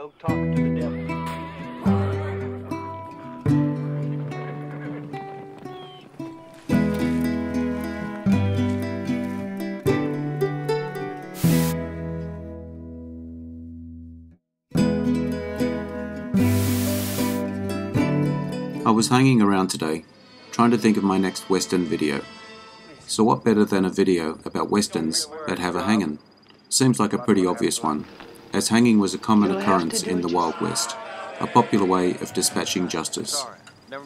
Go talk to the devil. I was hanging around today, trying to think of my next Western video. So what better than a video about Westerns that have a hangin? Seems like a pretty obvious one, as hanging was a common occurrence in the Wild West, a popular way of dispatching justice.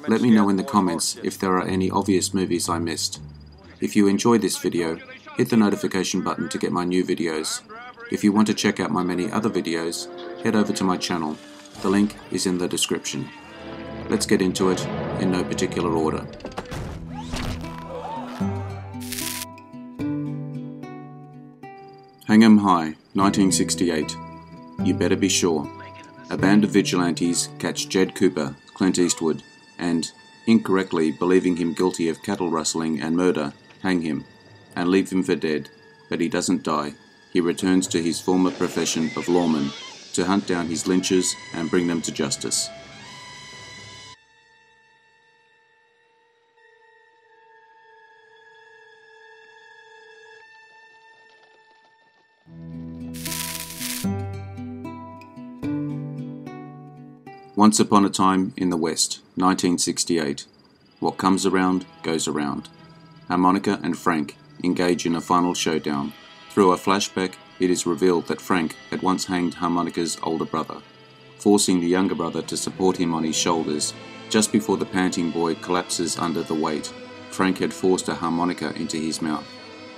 Let me know in the comments if there are any obvious movies I missed. If you enjoyed this video, hit the notification button to get my new videos. If you want to check out my many other videos, head over to my channel. The link is in the description. Let's get into it in no particular order. Hang 'em High, 1968. You better be sure. A band of vigilantes catch Jed Cooper, Clint Eastwood, and, incorrectly believing him guilty of cattle rustling and murder, hang him, and leave him for dead. But he doesn't die. He returns to his former profession of lawman to hunt down his lynchers and bring them to justice. Once Upon a Time in the West, 1968. What comes around, goes around. Harmonica and Frank engage in a final showdown. Through a flashback, it is revealed that Frank had once hanged Harmonica's older brother, forcing the younger brother to support him on his shoulders. Just before the panting boy collapses under the weight, Frank had forced a harmonica into his mouth,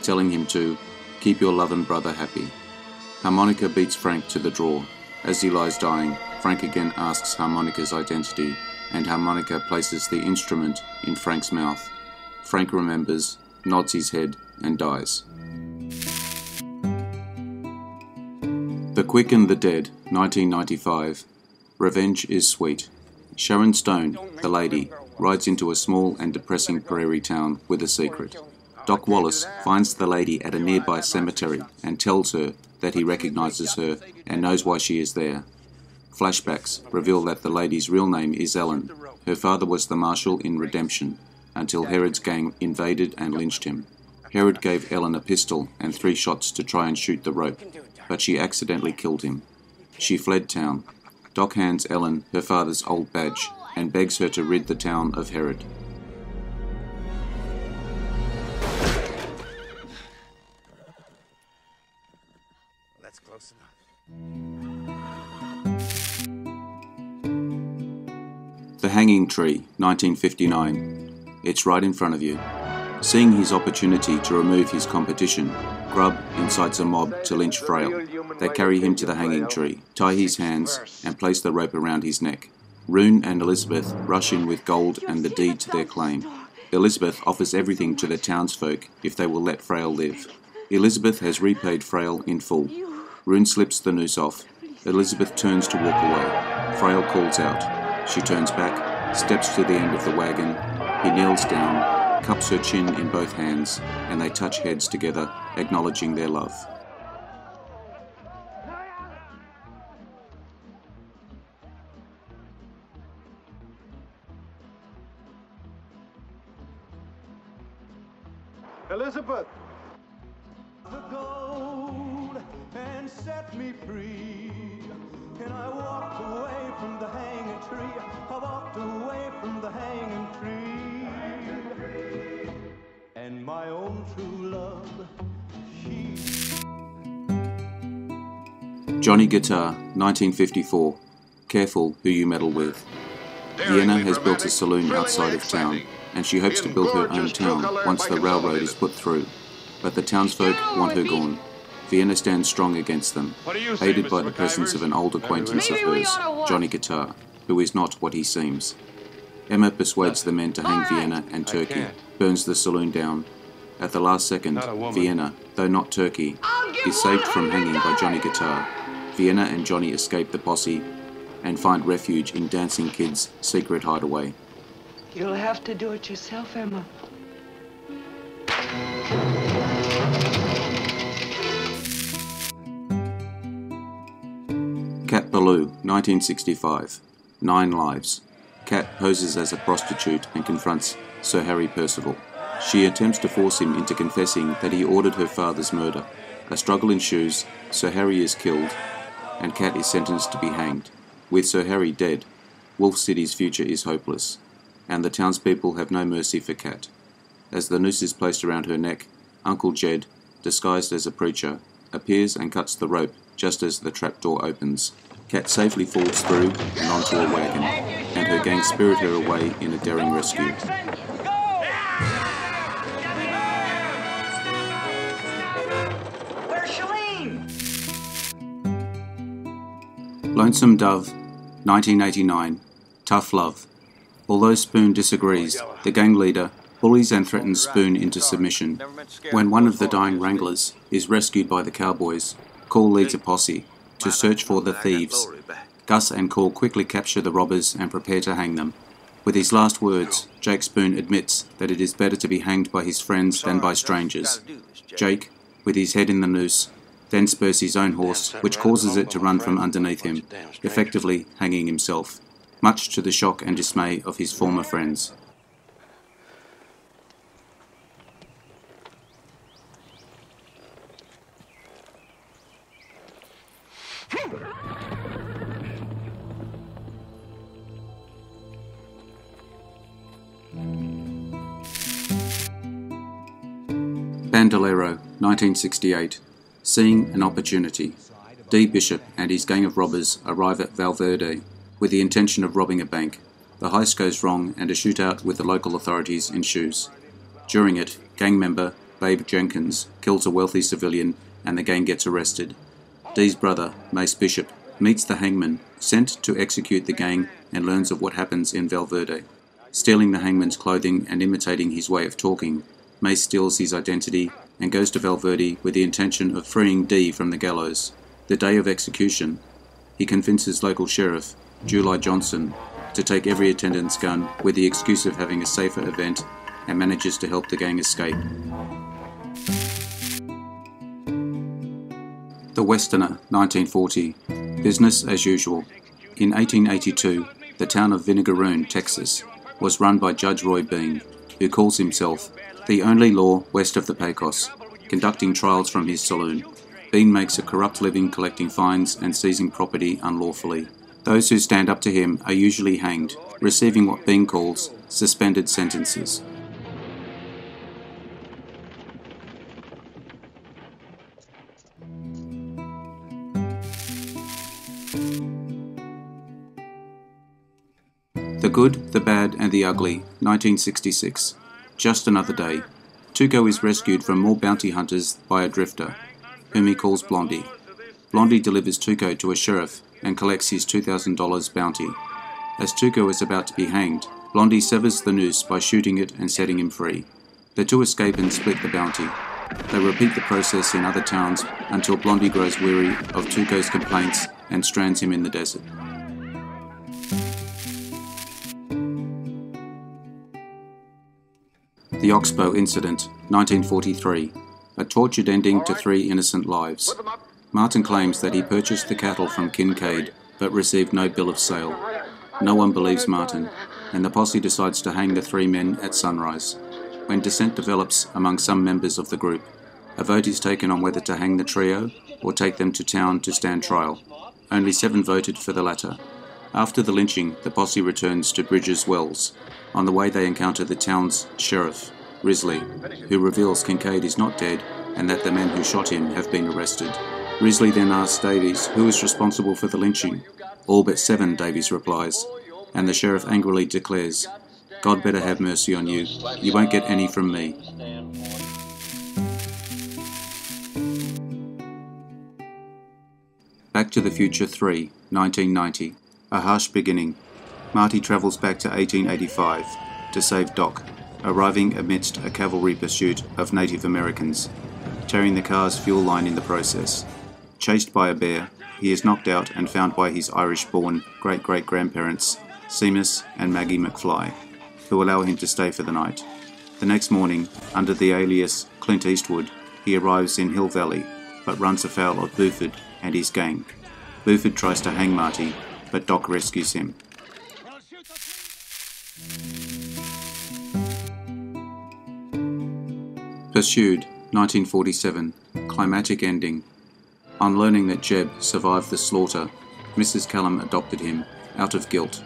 telling him to keep your loving brother happy. Harmonica beats Frank to the draw. As he lies dying, Frank again asks Harmonica's identity, and Harmonica places the instrument in Frank's mouth. Frank remembers, nods his head, and dies. The Quick and the Dead, 1995. Revenge is sweet. Sharon Stone, the lady, rides into a small and depressing prairie town with a secret. Doc Wallace finds the lady at a nearby cemetery and tells her that he recognizes her and knows why she is there. Flashbacks reveal that the lady's real name is Ellen. Her father was the marshal in Redemption, until Herod's gang invaded and lynched him. Herod gave Ellen a pistol and 3 shots to try and shoot the rope, but she accidentally killed him. She fled town. Doc hands Ellen her father's old badge and begs her to rid the town of Herod. That's close enough. The Hanging Tree, 1959. It's right in front of you. Seeing his opportunity to remove his competition, Grubb incites a mob to lynch Frail. They carry him to the hanging tree, tie his hands, and place the rope around his neck. Rune and Elizabeth rush in with gold and the deed to their claim. Elizabeth offers everything to the townsfolk if they will let Frail live. Elizabeth has repaid Frail in full. Rune slips the noose off. Elizabeth turns to walk away. Frail calls out. She turns back, steps to the end of the wagon. He kneels down, cups her chin in both hands, and they touch heads together, acknowledging their love. Elizabeth! The gold and set me free. And I walked away from the hanging tree. I walked away from the hanging tree. And my own true love, she... Johnny Guitar, 1954. Careful who you meddle with. Vienna has built a saloon outside of town, and she hopes to build her own town once the railroad is put through. But the townsfolk want her gone. Vienna stands strong against them, aided by the presence of an old acquaintance of hers, Johnny Guitar, who is not what he seems. Emma persuades the men to hang Vienna and Turkey, burns the saloon down. At the last second, Vienna, though not Turkey, is saved from hanging by Johnny Guitar. Vienna and Johnny escape the posse and find refuge in Dancing Kid's secret hideaway. You'll have to do it yourself, Emma. Cat Beloo, Beloo, 1965. 9 lives. Cat poses as a prostitute and confronts Sir Harry Percival. She attempts to force him into confessing that he ordered her father's murder. A struggle ensues, Sir Harry is killed, and Cat is sentenced to be hanged. With Sir Harry dead, Wolf City's future is hopeless, and the townspeople have no mercy for Cat. As the noose is placed around her neck, Uncle Jed, disguised as a preacher, appears and cuts the rope just as the trapdoor opens. Cat safely falls through and onto a wagon, and her gang spirit her away in a daring rescue. Lonesome Dove, 1989. Tough love. Although Spoon disagrees, the gang leader bullies and threatens Spoon into submission. When one of the dying wranglers is rescued by the cowboys, Call leads a posse to search for the thieves. Gus and Call quickly capture the robbers and prepare to hang them. With his last words, Jake Spoon admits that it is better to be hanged by his friends than by strangers. Jake, with his head in the noose, then spurs his own horse, which causes it to run from underneath him, effectively hanging himself, much to the shock and dismay of his former friends. Bandalero, 1968. Seeing an opportunity. D. Bishop and his gang of robbers arrive at Valverde with the intention of robbing a bank. The heist goes wrong and a shootout with the local authorities ensues. During it, gang member Babe Jenkins kills a wealthy civilian and the gang gets arrested. D's brother, Mace Bishop, meets the hangman sent to execute the gang and learns of what happens in Valverde. Stealing the hangman's clothing and imitating his way of talking, Mace steals his identity and goes to Valverde with the intention of freeing D from the gallows. The day of execution, he convinces local sheriff, July Johnson, to take every attendant's gun with the excuse of having a safer event and manages to help the gang escape. The Westerner, 1940. Business as usual. In 1882, the town of Vinegaroon, Texas, was run by Judge Roy Bean, who calls himself the only law west of the Pecos, conducting trials from his saloon. Bean makes a corrupt living collecting fines and seizing property unlawfully. Those who stand up to him are usually hanged, receiving what Bean calls suspended sentences. The Good, the Bad and the Ugly, 1966. Just another day. Tuco is rescued from more bounty hunters by a drifter, whom he calls Blondie. Blondie delivers Tuco to a sheriff and collects his $2,000 bounty. As Tuco is about to be hanged, Blondie severs the noose by shooting it and setting him free. The two escape and split the bounty. They repeat the process in other towns until Blondie grows weary of Tuco's complaints and strands him in the desert. The Oxbow Incident, 1943. A tortured ending to 3 innocent lives. Martin claims that he purchased the cattle from Kincaid, but received no bill of sale. No one believes Martin, and the posse decides to hang the 3 men at sunrise. When dissent develops among some members of the group, a vote is taken on whether to hang the trio or take them to town to stand trial. Only 7 voted for the latter. After the lynching, the posse returns to Bridges Wells. On the way they encounter the town's sheriff, Risley, who reveals Kincaid is not dead and that the men who shot him have been arrested. Risley then asks Davies who is responsible for the lynching. All but 7, Davies replies, and the sheriff angrily declares, "God better have mercy on you. You won't get any from me." Back to the Future 3, 1990. A harsh beginning. Marty travels back to 1885 to save Doc, arriving amidst a cavalry pursuit of Native Americans, tearing the car's fuel line in the process. Chased by a bear, he is knocked out and found by his Irish-born great-great-grandparents, Seamus and Maggie McFly, who allow him to stay for the night. The next morning, under the alias Clint Eastwood, he arrives in Hill Valley, but runs afoul of Buford and his gang. Buford tries to hang Marty, but Doc rescues him. Pursued, 1947, climatic ending. On learning that Jeb survived the slaughter, Mrs. Callum adopted him, out of guilt.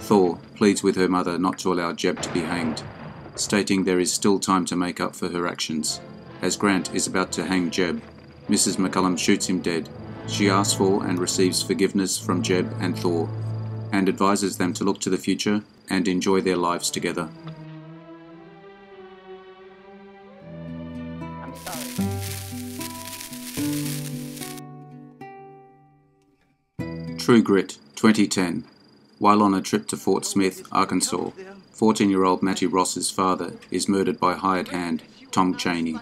Thor pleads with her mother not to allow Jeb to be hanged, stating there is still time to make up for her actions. As Grant is about to hang Jeb, Mrs. McCullum shoots him dead. She asks for and receives forgiveness from Jeb and Thor, and advises them to look to the future and enjoy their lives together. I'm sorry. True Grit, 2010. While on a trip to Fort Smith, Arkansas, 14-year-old Mattie Ross's father is murdered by hired hand Tom Cheney.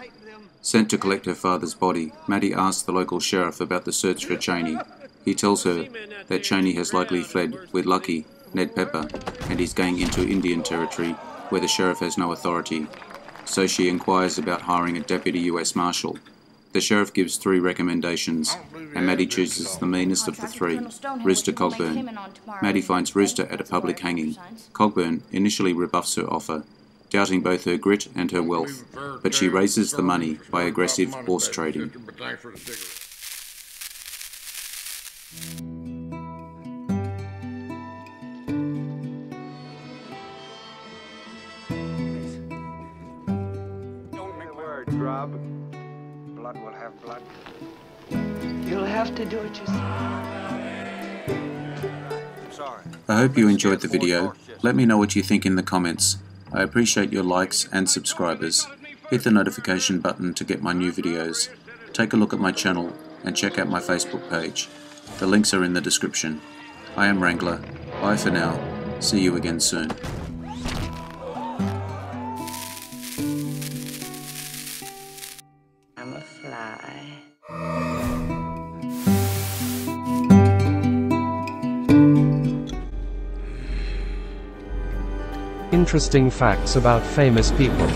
Sent to collect her father's body, Mattie asks the local sheriff about the search for Cheney. He tells her that Cheney has likely fled with Lucky, Ned Pepper, and is going into Indian territory where the sheriff has no authority. So she inquires about hiring a deputy US Marshal. The sheriff gives 3 recommendations, and Mattie chooses the meanest of the 3, Rooster Cogburn. Mattie finds Rooster at a public hanging. Cogburn initially rebuffs her offer, doubting both her grit and her wealth, but she raises the money by aggressive horse trading. Don't make a word, Grub. Blood will have blood. You'll have to do it yourself. Sorry. I hope you enjoyed the video. Let me know what you think in the comments. I appreciate your likes and subscribers. Hit the notification button to get my new videos. Take a look at my channel and check out my Facebook page. The links are in the description. I am Wrangler. Bye for now. See you again soon. I'm a fly. Interesting facts about famous people.